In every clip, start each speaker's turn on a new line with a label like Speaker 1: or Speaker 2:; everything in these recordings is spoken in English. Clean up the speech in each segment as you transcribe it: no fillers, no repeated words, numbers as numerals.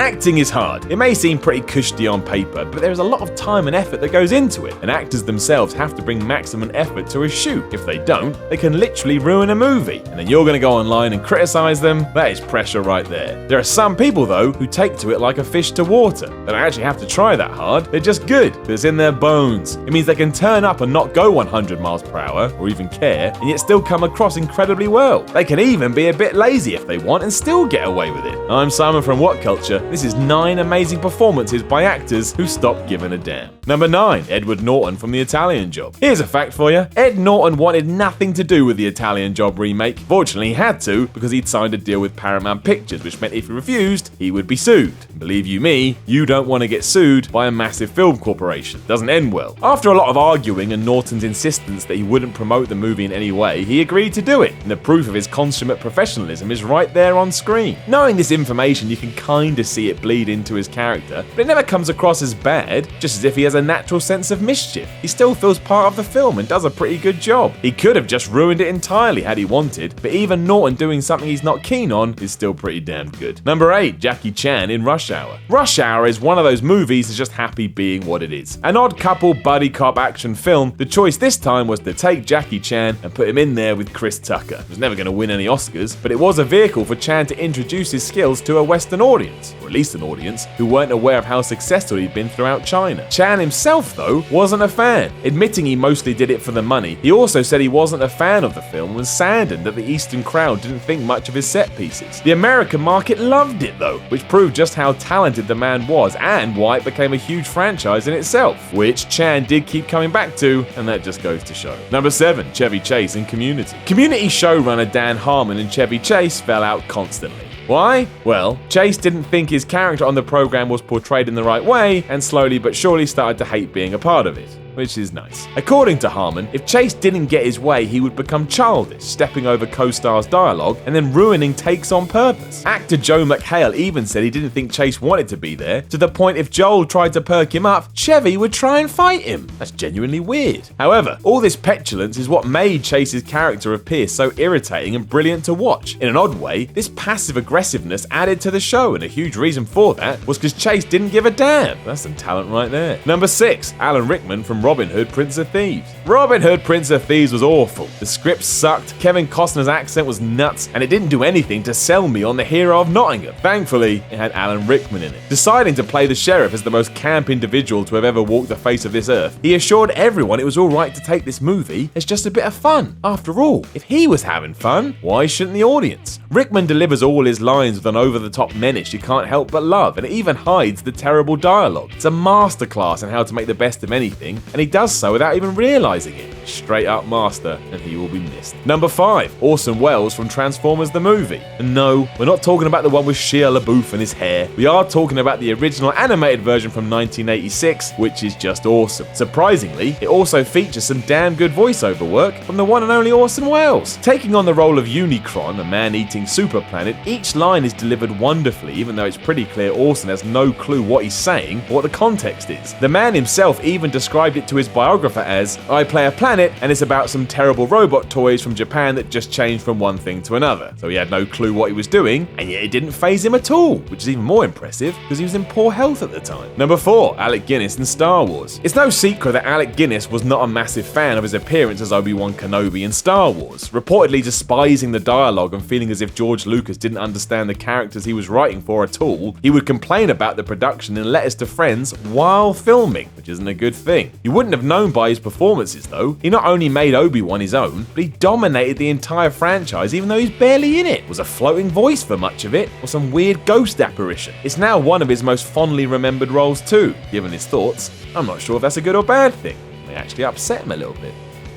Speaker 1: Acting is hard. It may seem pretty cushy on paper, but there's a lot of time and effort that goes into it, and actors themselves have to bring maximum effort to a shoot. If they don't, they can literally ruin a movie, and then you're going to go online and criticize them. That is pressure right there. There are some people, though, who take to it like a fish to water. They don't actually have to try that hard. They're just good. It's in their bones. It means they can turn up and not go 100 miles per hour, or even care, and yet still come across incredibly well. They can even be a bit lazy if they want and still get away with it. I'm Simon from Whatculture. This is 9 amazing performances by actors who stopped giving a damn. Number 9, Edward Norton from The Italian Job. Here's a fact for you. Ed Norton wanted nothing to do with The Italian Job remake. Fortunately, he had to because he'd signed a deal with Paramount Pictures, which meant if he refused, he would be sued. And believe you me, you don't want to get sued by a massive film corporation. Doesn't end well. After a lot of arguing and Norton's insistence that he wouldn't promote the movie in any way, he agreed to do it. And the proof of his consummate professionalism is right there on screen. Knowing this information, you can kinda see it bleed into his character, but it never comes across as bad, just as if he has a natural sense of mischief. He still feels part of the film and does a pretty good job. He could have just ruined it entirely had he wanted, but even Norton doing something he's not keen on is still pretty damn good. Number 8, Jackie Chan in Rush Hour. Rush Hour is one of those movies that's just happy being what it is. An odd couple buddy cop action film. The choice this time was to take Jackie Chan and put him in there with Chris Tucker. He was never going to win any Oscars, but it was a vehicle for Chan to introduce his skills to a Western audience, or at least an audience who weren't aware of how successful he'd been throughout China. Chan himself, though, wasn't a fan, admitting he mostly did it for the money. He also said he wasn't a fan of the film and was saddened that the Eastern crowd didn't think much of his set pieces. The American market loved it, though, which proved just how talented the man was and why it became a huge franchise in itself, which Chan did keep coming back to, and that just goes to show. Number 7, Chevy Chase in Community. Community showrunner Dan Harmon and Chevy Chase fell out constantly. Why? Well, Chase didn't think his character on the program was portrayed in the right way, and slowly but surely started to hate being a part of it. Which is nice. According to Harmon, if Chase didn't get his way, he would become childish, stepping over co-stars' dialogue and then ruining takes on purpose. Actor Joe McHale even said he didn't think Chase wanted to be there, to the point if Joel tried to perk him up, Chevy would try and fight him. That's genuinely weird. However, all this petulance is what made Chase's character appear so irritating and brilliant to watch. In an odd way, this passive aggressiveness added to the show, and a huge reason for that was because Chase didn't give a damn. That's some talent right there. Number 6, Alan Rickman from Robin Hood, Prince of Thieves. Robin Hood, Prince of Thieves was awful. The script sucked, Kevin Costner's accent was nuts, and it didn't do anything to sell me on the hero of Nottingham. Thankfully, it had Alan Rickman in it. Deciding to play the sheriff as the most camp individual to have ever walked the face of this earth, he assured everyone it was alright to take this movie as just a bit of fun. After all, if he was having fun, why shouldn't the audience? Rickman delivers all his lines with an over-the-top menace you can't help but love, and it even hides the terrible dialogue. It's a masterclass in how to make the best of anything, and he does so without even realizing it. Straight up master, and he will be missed. Number 5, Orson Welles from Transformers the movie. And no, we're not talking about the one with Shia LaBeouf and his hair. We are talking about the original animated version from 1986, which is just awesome. Surprisingly, it also features some damn good voiceover work from the one and only Orson Welles. Taking on the role of Unicron, a man-eating super planet, each line is delivered wonderfully, even though it's pretty clear Orson has no clue what he's saying or what the context is. The man himself even described it to his biographer as, "I play a planet and it's about some terrible robot toys from Japan that just changed from one thing to another." So he had no clue what he was doing, and yet it didn't faze him at all, which is even more impressive because he was in poor health at the time. Number 4, Alec Guinness in Star Wars. It's no secret that Alec Guinness was not a massive fan of his appearance as Obi-Wan Kenobi in Star Wars, reportedly despising the dialogue and feeling as if George Lucas didn't understand the characters he was writing for at all. He would complain about the production in letters to friends while filming, which isn't a good thing. You wouldn't have known by his performances though. He not only made Obi-Wan his own, but he dominated the entire franchise even though he's barely in it. Was a floating voice for much of it, or some weird ghost apparition. It's now one of his most fondly remembered roles too. Given his thoughts, I'm not sure if that's a good or bad thing. It may actually upset him a little bit.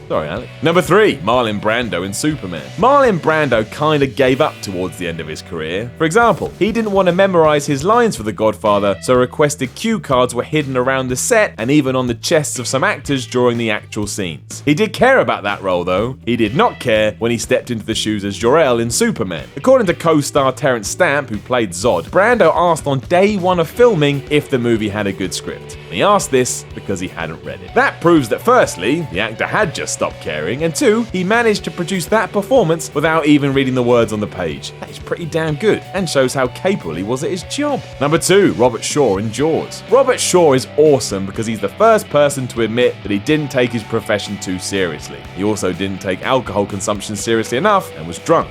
Speaker 1: Sorry, Alec. Number 3, Marlon Brando in Superman. Marlon Brando kinda gave up towards the end of his career. For example, he didn't want to memorize his lines for The Godfather, so requested cue cards were hidden around the set and even on the chests of some actors during the actual scenes. He did care about that role though. He did not care when he stepped into the shoes as Jor-El in Superman. According to co-star Terrence Stamp, who played Zod, Brando asked on day one of filming if the movie had a good script. And he asked this because he hadn't read it. That proves that firstly, the actor had just stopped caring, and two, he managed to produce that performance without even reading the words on the page. That is pretty damn good, and shows how capable he was at his job. Number 2, Robert Shaw in Jaws. Robert Shaw is awesome because he's the first person to admit that he didn't take his profession too seriously. He also didn't take alcohol consumption seriously enough and was drunk.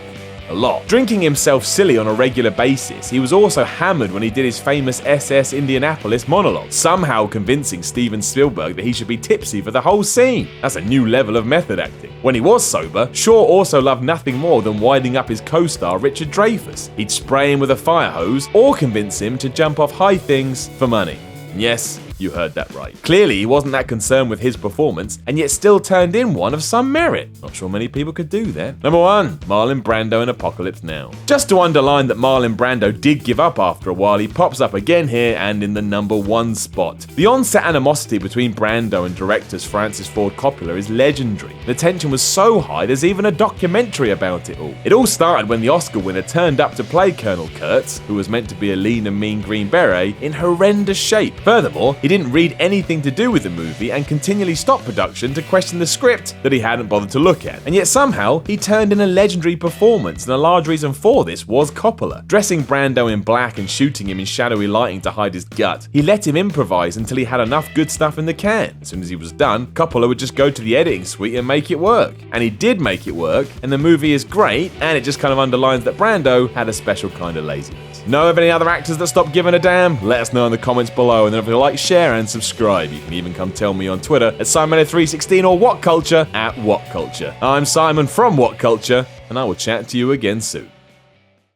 Speaker 1: A lot. Drinking himself silly on a regular basis, he was also hammered when he did his famous SS Indianapolis monologue, somehow convincing Steven Spielberg that he should be tipsy for the whole scene. That's a new level of method acting. When he was sober, Shaw also loved nothing more than winding up his co-star Richard Dreyfuss. He'd spray him with a fire hose or convince him to jump off high things for money. And yes, you heard that right. Clearly, he wasn't that concerned with his performance, and yet still turned in one of some merit. Not sure many people could do that. Number 1, Marlon Brando in Apocalypse Now. Just to underline that Marlon Brando did give up after a while, he pops up again here and in the number 1 spot. The onset animosity between Brando and directors Francis Ford Coppola is legendary. The tension was so high, there's even a documentary about it all. It all started when the Oscar winner turned up to play Colonel Kurtz, who was meant to be a lean and mean Green Beret, in horrendous shape. Furthermore, he didn't read anything to do with the movie and continually stopped production to question the script that he hadn't bothered to look at. And yet somehow, he turned in a legendary performance, and a large reason for this was Coppola. Dressing Brando in black and shooting him in shadowy lighting to hide his gut, he let him improvise until he had enough good stuff in the can. As soon as he was done, Coppola would just go to the editing suite and make it work. And he did make it work, and the movie is great, and it just kind of underlines that Brando had a special kind of laziness. Know of any other actors that stopped giving a damn? Let us know in the comments below, and then if you like, share and subscribe. You can even come tell me on Twitter at Simon316 or Whatculture at Whatculture. I'm Simon from Whatculture, and I will chat to you again soon.